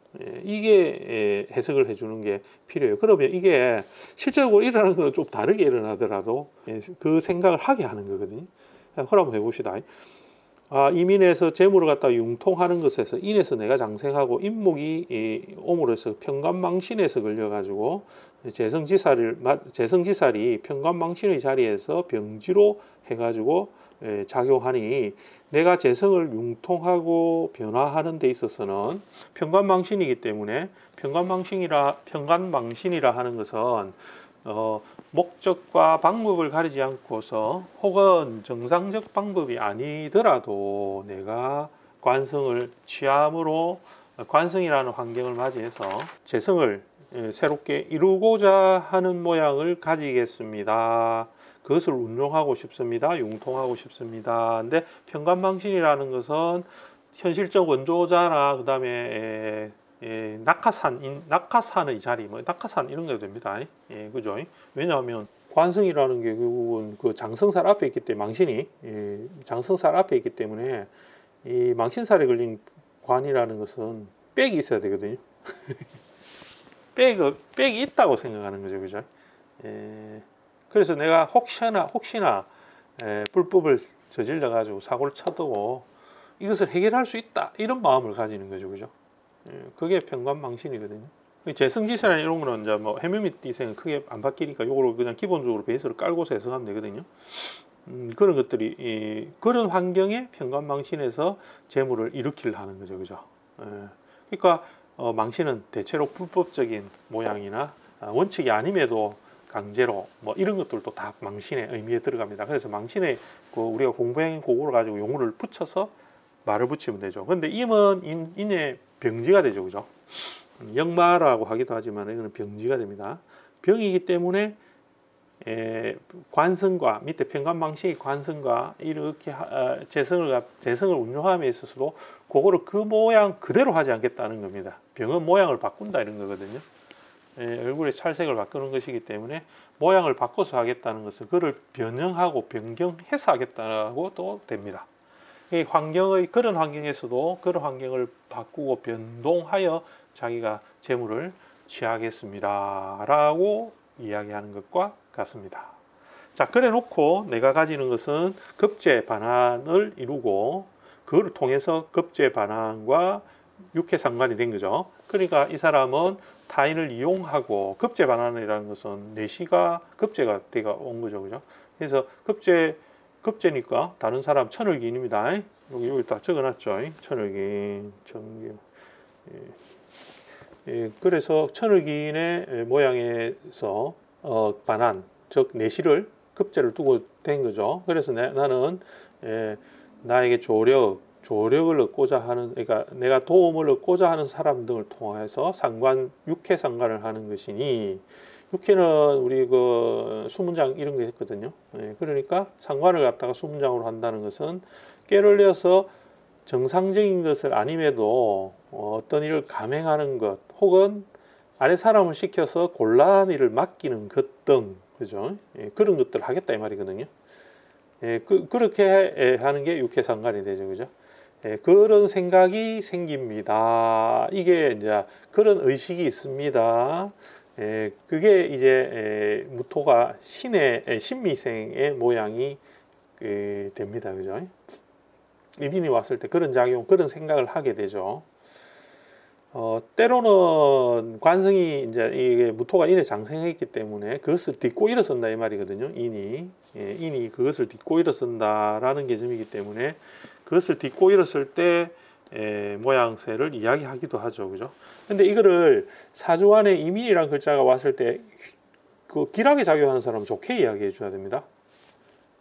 이게 해석을 해주는 게 필요해요. 그러면 이게 실제적으로 일어나는 건 좀 다르게 일어나더라도 그 생각을 하게 하는 거거든요. 그럼 한번 해봅시다. 이민에서 재물을 갖다 융통하는 것에서 인에서 내가 장생하고 인목이 오므로서 편관망신에서 걸려가지고 재성지살이 편관망신의 자리에서 병지로 해가지고 작용하니 내가 재성을 융통하고 변화하는 데 있어서는 편관망신이기 때문에 편관망신이라 하는 것은 목적과 방법을 가리지 않고서 혹은 정상적 방법이 아니더라도 내가 관성을 취함으로 관성이라는 환경을 맞이해서 재성을 새롭게 이루고자 하는 모양을 가지겠습니다. 그것을 운용하고 싶습니다. 융통하고 싶습니다. 근데 편관망신이라는 것은 현실적 원조자나 그 다음에 낙하산의 자리, 낙하산 이런 게 됩니다. 그죠? 왜냐하면 관성이라는 게 결국은 그 장성살 앞에 있기 때문에 장성살 앞에 있기 때문에 이 망신살에 걸린 관이라는 것은 빽이 있어야 되거든요. 빽이 있다고 생각하는 거죠, 그죠? 그래서 내가 혹시나 불법을 저질러 가지고 사고를 쳐도 이것을 해결할 수 있다 이런 마음을 가지는 거죠, 그죠? 그게 편관망신이거든요. 재성지사나 이런 거는 이제 뭐 해묘 띠생은 크게 안 바뀌니까 요거를 그냥 기본적으로 베이스를 깔고서 해석하면 되거든요. 그런 것들이 그런 환경에 편관망신에서 재물을 일으키려 하는 거죠, 그죠? 그러니까 망신은 대체로 불법적인 모양이나 원칙이 아님에도 강제로 뭐 이런 것들도 다 망신의 의미에 들어갑니다. 그래서 망신에 우리가 공부형인 그거를 가지고 용어를 붙여서 말을 붙이면 되죠. 근데 임은 인의 병지가 되죠, 그죠? 역마라고 하기도 하지만 이거는 병지가 됩니다. 병이기 때문에 관성과 밑에 편관망신의 관성과 이렇게 재성을 운용함에 있어서도 그거를 그 모양 그대로 하지 않겠다는 겁니다. 병은 모양을 바꾼다 이런 거거든요. 얼굴의 찰색을 바꾸는 것이기 때문에 모양을 바꿔서 하겠다는 것은 그를 변형하고 변경해서 하겠다고 또 됩니다. 이 그런 환경에서도 그런 환경을 바꾸고 변동하여 자기가 재물을 취하겠습니다 라고 이야기하는 것과 같습니다. 자, 그래 놓고 내가 가지는 것은 급제 반환을 이루고 그걸 통해서 급제 반환과 육해 상관이 된 거죠. 그러니까 이 사람은 타인을 이용하고 급제 반환이라는 것은 내시가 급제가 되어 온 거죠, 그죠? 그래서 급제니까 다른 사람 천을기인입니다. 여기 다 적어놨죠. 천을기인, 그래서 천을기인의 모양에서 반환, 즉 내시를 급제를 두고 된 거죠. 그래서 나는 나에게 조력을 얻고자 하는, 그러니까 내가 도움을 얻고자 하는 사람 등을 통해서 육해 상관을 하는 것이니, 육해는 우리 그 수문장 이런 게 했거든요. 그러니까 상관을 갖다가 수문장으로 한다는 것은 꾀를 내어서 정상적인 것을 아님에도 어떤 일을 감행하는 것, 혹은 아래 사람을 시켜서 곤란한 일을 맡기는 것 등, 그죠? 예, 그런 것들을 하겠다 이 말이거든요. 예, 그렇게 하는 게 육해상관이 되죠, 그죠? 예, 그런 생각이 생깁니다. 이게 이제 그런 의식이 있습니다. 예, 그게 이제 무토가 신의 신미생의 모양이 됩니다, 그죠? 이민이 왔을 때 그런 작용, 그런 생각을 하게 되죠. 때로는 관성이 이제 이게 무토가 인에 장생했기 때문에 그것을 딛고 일어선다 이 말이거든요. 인이 인이 그것을 딛고 일어선다라는 개념이기 때문에 그것을 딛고 일었을 때 모양새를 이야기하기도 하죠, 그죠? 근데 이거를 사주 안에 이민이란 글자가 왔을 때 그 길하게 작용하는 사람은 좋게 이야기해 줘야 됩니다.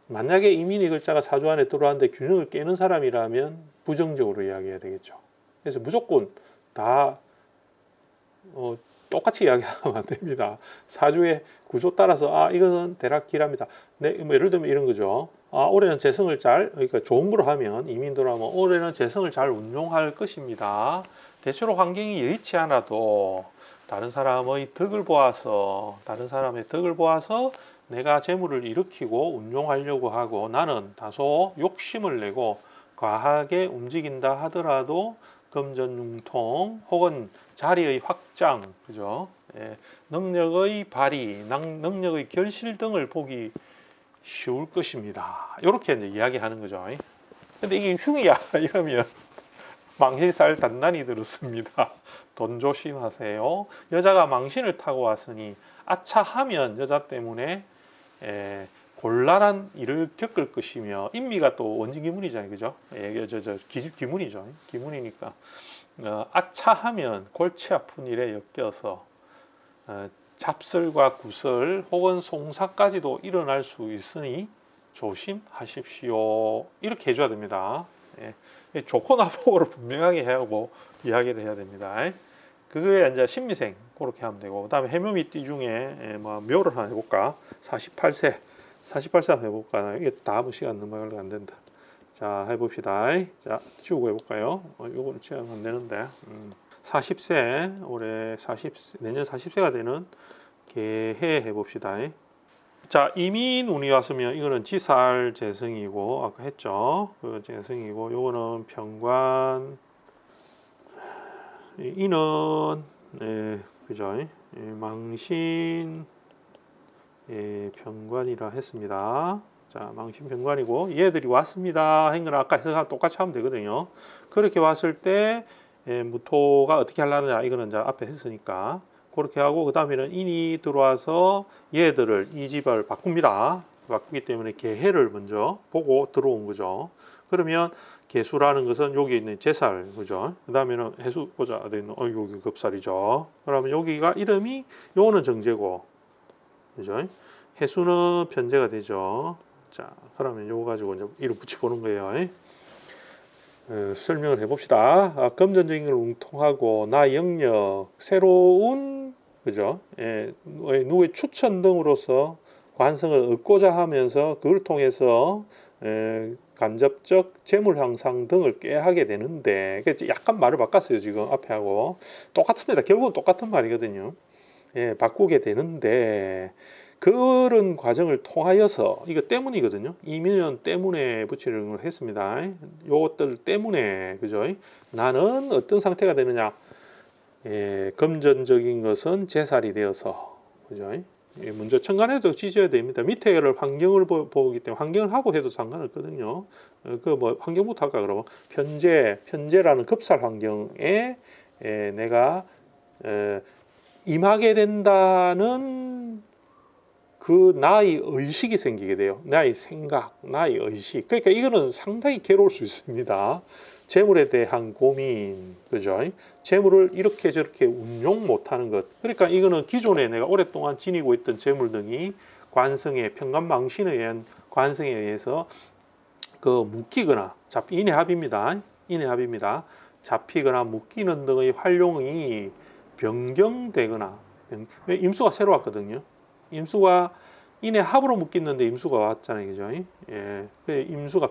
만약에 이민이 글자가 사주 안에 들어왔는데 균형을 깨는 사람이라면 부정적으로 이야기해야 되겠죠. 그래서 무조건 다 똑같이 이야기하면 안 됩니다. 사주의 구조 따라서 이거는 대략 길합니다. 네, 뭐 예를 들면 이런 거죠. 올해는 재성을 그러니까 좋은 거로 하면 이민도라면 올해는 재성을 잘 운용할 것입니다. 대체로 환경이 여의치 않아도 다른 사람의 덕을 보아서 내가 재물을 일으키고 운용하려고 하고 나는 다소 욕심을 내고 과하게 움직인다 하더라도 금전융통 혹은 자리의 확장, 그죠? 예, 능력의 발휘, 능력의 결실 등을 보기 쉬울 것입니다. 이렇게 이제 이야기하는 거죠. 근데 이게 흉이야 이러면 망신살 단단히 들었습니다. 돈 조심하세요. 여자가 망신을 타고 왔으니 아차하면 여자 때문에 곤란한 일을 겪을 것이며 인미가 또 원진기문이잖아요, 그죠? 기문이죠. 기문이니까 아차하면 골치 아픈 일에 엮여서 잡설과 구설 혹은 송사까지도 일어날 수 있으니 조심하십시오. 이렇게 해줘야 됩니다. 좋고 나쁘고를 분명하게 하고 이야기를 해야 됩니다. 그거에 이제 신미생 그렇게 하면 되고, 그다음에 해묘미 띠 중에 뭐 묘를 하나 해볼까? 48세 한번 해볼까? 이게 다 한번 시간 넘어가려고 안 된다. 자, 해봅시다. 자, 지우고 해볼까요? 요거는 시간 안 되는데. 40세 올해 40 내년 40세가 되는 개해 해봅시다. 자, 이민운이 왔으면 이거는 지살 재성이고 아까 했죠. 그 재성이고 요거는 병관 이는 그죠? 망신 병관이라 했습니다. 자, 망신 병관이고 얘들이 왔습니다. 한 건 아까 해석하고 똑같이 하면 되거든요. 그렇게 왔을 때 무토가 어떻게 하려느냐 이거는 이제 앞에 했으니까 그렇게 하고, 그 다음에는 인이 들어와서 얘들을 이 집을 바꿉니다. 바꾸기 때문에 개해를 먼저 보고 들어온 거죠. 그러면 개수라는 것은 여기 있는 제살, 그죠? 그 다음에는 해수 보자, 여기 급살이죠. 그러면 여기가 이름이 요거는 정제고, 그죠? 해수는 편제가 되죠. 자, 그러면 요거 가지고 이제 이름 붙여보는 거예요. 설명을 해봅시다. 금전적인 걸 웅통하고 나 영역 새로운, 그죠? 누구의 추천 등으로서 관성을 얻고자 하면서 그걸 통해서 간접적 재물 향상 등을 꾀하게 되는데, 약간 말을 바꿨어요. 지금 앞에 하고 똑같습니다. 결국은 똑같은 말이거든요. 바꾸게 되는데 그런 과정을 통하여서 이거 때문이거든요. 이민년 때문에 붙이는 걸 했습니다. 요것들 때문에, 그죠? 나는 어떤 상태가 되느냐? 금전적인 것은 제살이 되어서, 그죠? 먼저 천간에도 찢어야 됩니다. 밑에를 환경을 보기 때문에 환경을 하고 해도 상관없거든요. 그 뭐 환경부터 할까 그러면 편제라는 급살 환경에 내가 임하게 된다는 그 나의 의식이 생기게 돼요. 나의 생각, 나의 의식. 그러니까 이거는 상당히 괴로울 수 있습니다. 재물에 대한 고민, 그죠? 재물을 이렇게 저렇게 운용 못하는 것. 그러니까 이거는 기존에 내가 오랫동안 지니고 있던 재물 등이 관성의 평간망신에 의한 관성에 의해서 그 묶이거나 인해합입니다. 잡히거나 묶이는 등의 활용이 변경되거나, 임수가 새로 왔거든요. 임수가 인의 합으로 묶였는데 임수가 왔잖아요, 그죠? 임수가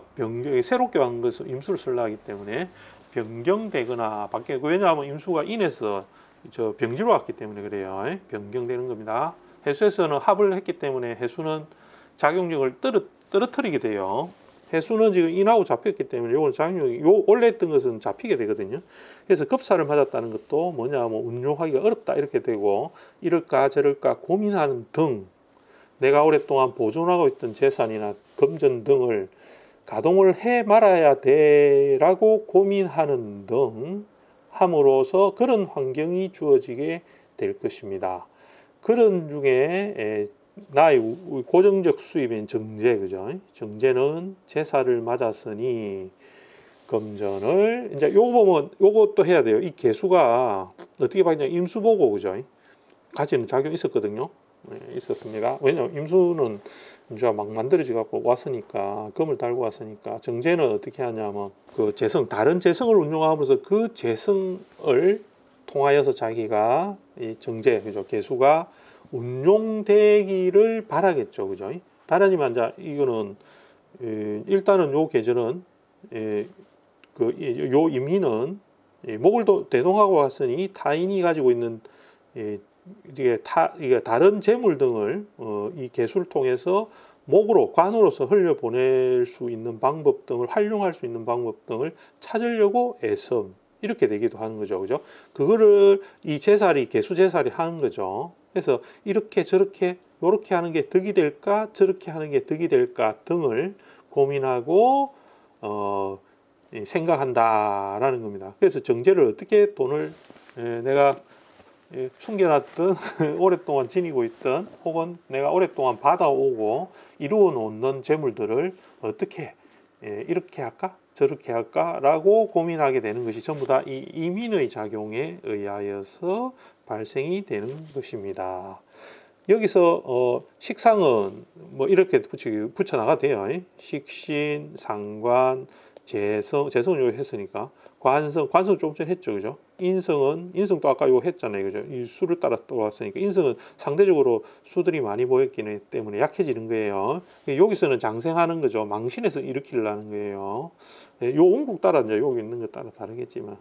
새롭게 왔는 것을 임수를 쓰려 하기 때문에 변경되거나 바뀌고, 왜냐하면 임수가 인에서 저 병지로 왔기 때문에 그래요. 변경되는 겁니다. 해수에서는 합을 했기 때문에 해수는 작용력을 떨어뜨리게 돼요. 해수는 지금 인하고 잡혔기 때문에 요건 작용력이 원래 했던 것은 잡히게 되거든요. 그래서 급사를 맞았다는 것도 뭐냐, 뭐 운용하기가 어렵다 이렇게 되고, 이럴까 저럴까 고민하는 등, 내가 오랫동안 보존하고 있던 재산이나 금전 등을 가동을 해 말아야 돼라고 고민하는 등 함으로써 그런 환경이 주어지게 될 것입니다. 그런 중에 나의 고정적 수입인 정제, 그죠? 정제는 제사를 맞았으니 금전을 이제 요거 보면 요것도 해야 돼요. 이 개수가 어떻게 봤냐, 임수보고, 그죠? 가지는 작용이 있었거든요. 있었습니다. 왜냐면 임수는 이제 막 만들어져 갖고 왔으니까, 금을 달고 왔으니까. 정제는 어떻게 하냐면 그 재성, 다른 재성을 운용하면서 그 재성을 통하여서 자기가 이 정제, 그죠? 개수가 운용되기를 바라겠죠, 그죠? 바라지만 이제 이거는 일단은 요 계절은 요 임의는 목을 대동하고 왔으니 타인이 가지고 있는 이게 다른 재물 등을 이 개수를 통해서 목으로 관으로서 흘려보낼 수 있는 방법 등을 활용할 수 있는 방법 등을 찾으려고 애섬 이렇게 되기도 하는 거죠, 그죠? 그거를 이 제살이 개수 제살이 하는 거죠. 그래서 이렇게 저렇게 요렇게 하는 게 득이 될까 저렇게 하는 게 득이 될까 등을 고민하고 생각한다라는 겁니다. 그래서 정제를 어떻게 돈을 내가 숨겨놨던 오랫동안 지니고 있던 혹은 내가 오랫동안 받아오고 이루어 놓는 재물들을 어떻게 이렇게 할까 저렇게 할까 라고 고민하게 되는 것이 전부 다 이 이민의 작용에 의하여서 발생이 되는 것입니다. 여기서 식상은 뭐 이렇게 붙여 나가도 돼요. 식신, 상관, 재성은 요 했으니까 관성 조금 전에 했죠, 그죠? 인성도 아까 요 했잖아요, 그죠? 이 수를 따라 떠왔으니까 인성은 상대적으로 수들이 많이 모였기 때문에 약해지는 거예요. 여기서는 장생하는 거죠. 망신에서 일으키려는 거예요. 요 온국 따라 이제 여기 있는 거 따라 다르겠지만.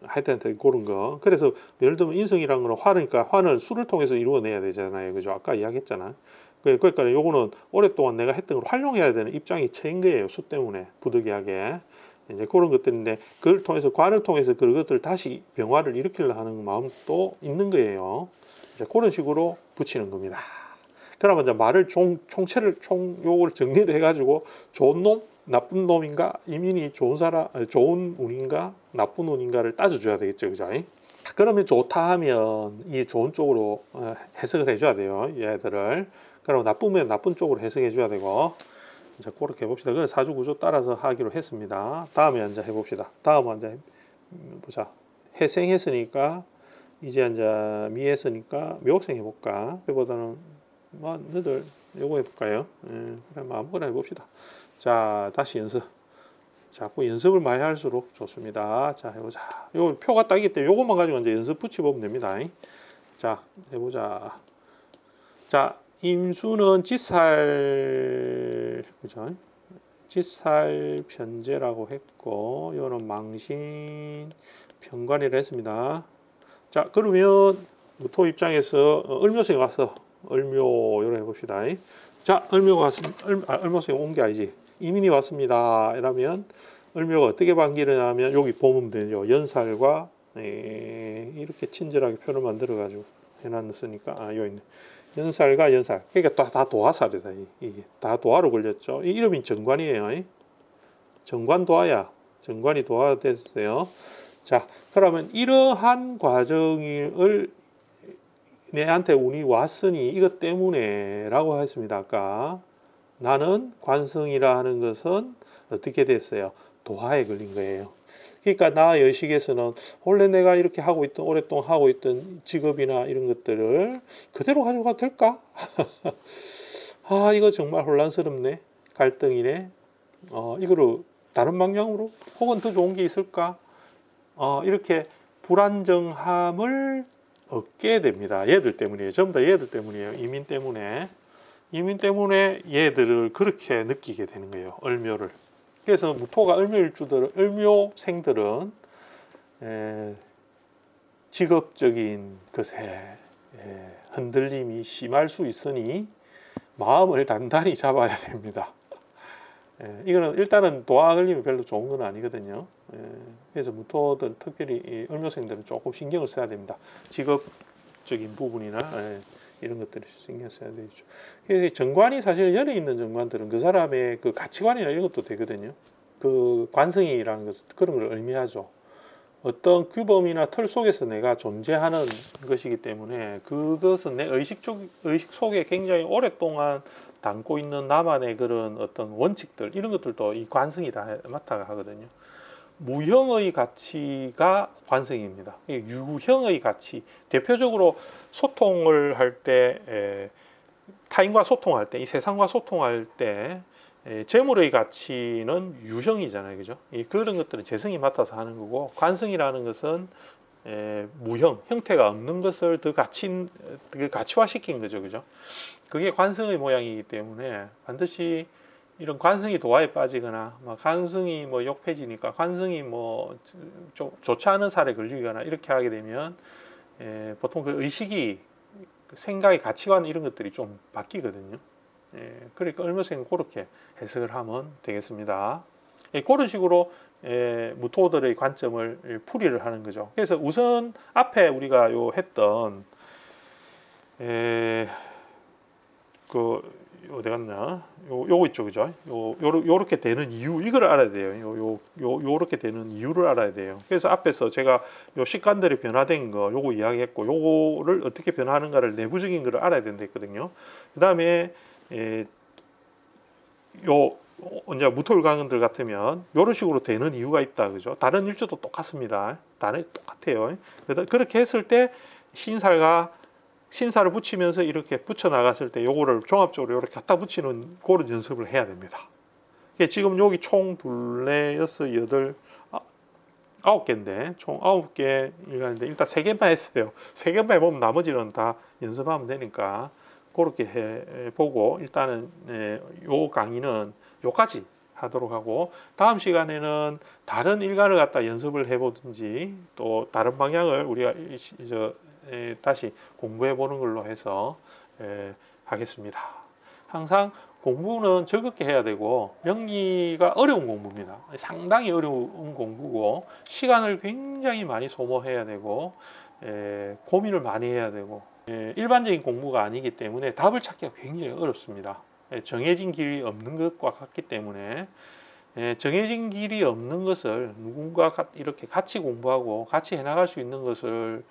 하여튼 그런 거. 그래서 예를 들면 인성이라는 거는 화니까 화는 수를 통해서 이루어내야 되잖아요, 그죠? 아까 이야기했잖아. 그러니까 요거는 오랫동안 내가 했던 걸 활용해야 되는 입장이 처인 거예요, 수 때문에 부득이하게. 이제 그런 것들인데 그걸 통해서 관을 통해서 그것들을 다시 병화를 일으키려 하는 마음도 있는 거예요. 이제 그런 식으로 붙이는 겁니다. 그러면 이제 말을 총체를 요걸 정리를 해가지고 좋은 놈, 나쁜 놈인가, 이민이 좋은 사람, 좋은 운인가, 나쁜 운인가를 따져줘야 되겠죠, 그죠? 그러면 좋다 하면 이 좋은 쪽으로 해석을 해줘야 돼요, 얘들을. 그럼 나쁘면 나쁜 쪽으로 해석해줘야 되고. 자, 그렇게 해봅시다. 그건 사주 구조 따라서 하기로 했습니다. 다음에 이제 해봅시다. 다음은 이제 보자. 해생했으니까 이제 미했으니까 묘생 해볼까? 그보다는 뭐 너들 요거 해볼까요? 그럼 아무거나 해봅시다. 자, 다시 연습. 자꾸 연습을 많이 할수록 좋습니다. 자, 해보자. 요 표가 딱이기 때문에 요것만 가지고 이제 연습 붙여보면 됩니다. 자, 해보자. 자, 임수는 지살, 그죠? 지살 편제라고 했고, 요는 망신 편관이라 했습니다. 자, 그러면 무토 입장에서 을묘생이 와서 을묘 요래 해봅시다. 자, 을묘가 왔습니다. 을묘생이 온 게 아니지. 이민이 왔습니다. 이러면 을묘가 어떻게 반기를 하면 여기 보면 되죠. 연살과 이렇게 친절하게 표를 만들어 가지고 해놨으니까 요 있네. 연살과 연살. 그러니까 다 도화살이다. 이게 다 도화로 걸렸죠. 이 이름이 정관이에요. 정관 도화야. 정관이 도화가 됐어요. 자, 그러면 이러한 과정을 내한테 운이 왔으니 이것 때문에 라고 했습니다. 아까 나는 관성이라 하는 것은 어떻게 됐어요? 도화에 걸린 거예요. 그러니까 나 여식에서는 원래 내가 이렇게 하고 있던 오랫동안 하고 있던 직업이나 이런 것들을 그대로 가져가도 될까? 아, 이거 정말 혼란스럽네. 갈등이네. 이거를 다른 방향으로 혹은 더 좋은 게 있을까? 이렇게 불안정함을 얻게 됩니다. 얘들 때문이에요. 전부 다 얘들 때문이에요. 이민 때문에 얘들을 그렇게 느끼게 되는 거예요. 을묘를. 그래서 무토가 을묘일주들, 을묘생들은 직업적인 것에 흔들림이 심할 수 있으니 마음을 단단히 잡아야 됩니다. 이거는 일단은 도화 걸리면 별로 좋은 건 아니거든요. 그래서 무토든 특별히 을묘생들은 조금 신경을 써야 됩니다. 직업적인 부분이나 이런 것들을 신경 써야 되죠. 정관이 사실 연에 있는 정관들은 그 사람의 그 가치관이나 이런 것도 되거든요. 그 관성이라는 것은 그런 걸 의미하죠. 어떤 규범이나 틀 속에서 내가 존재하는 것이기 때문에 그것은 내 의식 속에 굉장히 오랫동안 담고 있는 나만의 그런 어떤 원칙들 이런 것들도 이 관성이 다 맡아 하거든요. 무형의 가치가 관성입니다. 유형의 가치, 대표적으로 소통을 할 때, 타인과 소통할 때, 이 세상과 소통할 때 재물의 가치는 유형이잖아요, 그죠? 그런 것들은 재성이 맡아서 하는 거고, 관성이라는 것은 무형, 형태가 없는 것을 더 가치화시킨 거죠, 그죠? 그게 관성의 모양이기 때문에 반드시 이런 관성이 도화에 빠지거나, 관성이 욕해지니까 관성이 좋지 않은 살에 걸리거나 이렇게 하게 되면 보통 그 의식이, 생각의 가치관 이런 것들이 좀 바뀌거든요. 그러니까 을묘생은 그렇게 해석을 하면 되겠습니다. 그런 식으로 무토들의 관점을 풀이를 하는 거죠. 그래서 우선 앞에 우리가 했던 어디 갔나? 요거 있죠, 그죠? 요렇게 되는 이유, 이걸 알아야 돼요. 요렇게 되는 이유를 알아야 돼요. 그래서 앞에서 제가 요 식관들이 변화된 거, 요거 이야기했고, 요거를 어떻게 변화하는가를 내부적인 거를 알아야 된다 했거든요. 그 다음에 이제 무토일관들 같으면 요런 식으로 되는 이유가 있다, 그죠? 다른 일주도 똑같습니다. 똑같아요. 그렇게 했을 때 신사를 붙이면서 이렇게 붙여 나갔을 때 요거를 종합적으로 이렇게 갖다 붙이는 그런 연습을 해야 됩니다. 지금 여기 총 둘레, 여섯, 여덟, 9개인데 총 9개 일가인데 일단 3개만 했어요. 3개만 해보면 나머지는 다 연습하면 되니까 그렇게 해보고 일단은 요 강의는 요까지 하도록 하고, 다음 시간에는 다른 일간을 갖다 연습을 해보든지 또 다른 방향을 우리가 다시 공부해 보는 걸로 해서 하겠습니다. 항상 공부는 즐겁게 해야 되고, 명리가 어려운 공부입니다. 상당히 어려운 공부고 시간을 굉장히 많이 소모해야 되고 고민을 많이 해야 되고 일반적인 공부가 아니기 때문에 답을 찾기가 굉장히 어렵습니다. 정해진 길이 없는 것과 같기 때문에 정해진 길이 없는 것을 누군가 이렇게 같이 공부하고 같이 해나갈 수 있는 것을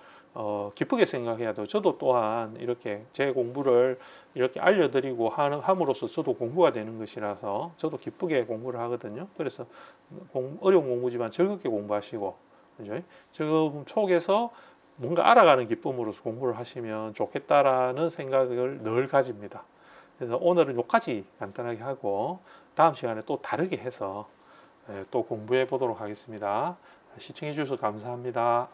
기쁘게 생각해야 돼요. 저도 또한 이렇게 제 공부를 이렇게 알려드리고 함으로써 저도 공부가 되는 것이라서 저도 기쁘게 공부를 하거든요. 그래서 어려운 공부지만 즐겁게 공부하시고, 그죠? 즐거움 속에서 뭔가 알아가는 기쁨으로서 공부를 하시면 좋겠다라는 생각을 늘 가집니다. 그래서 오늘은 여기까지 간단하게 하고 다음 시간에 또 다르게 해서 또 공부해 보도록 하겠습니다. 시청해 주셔서 감사합니다.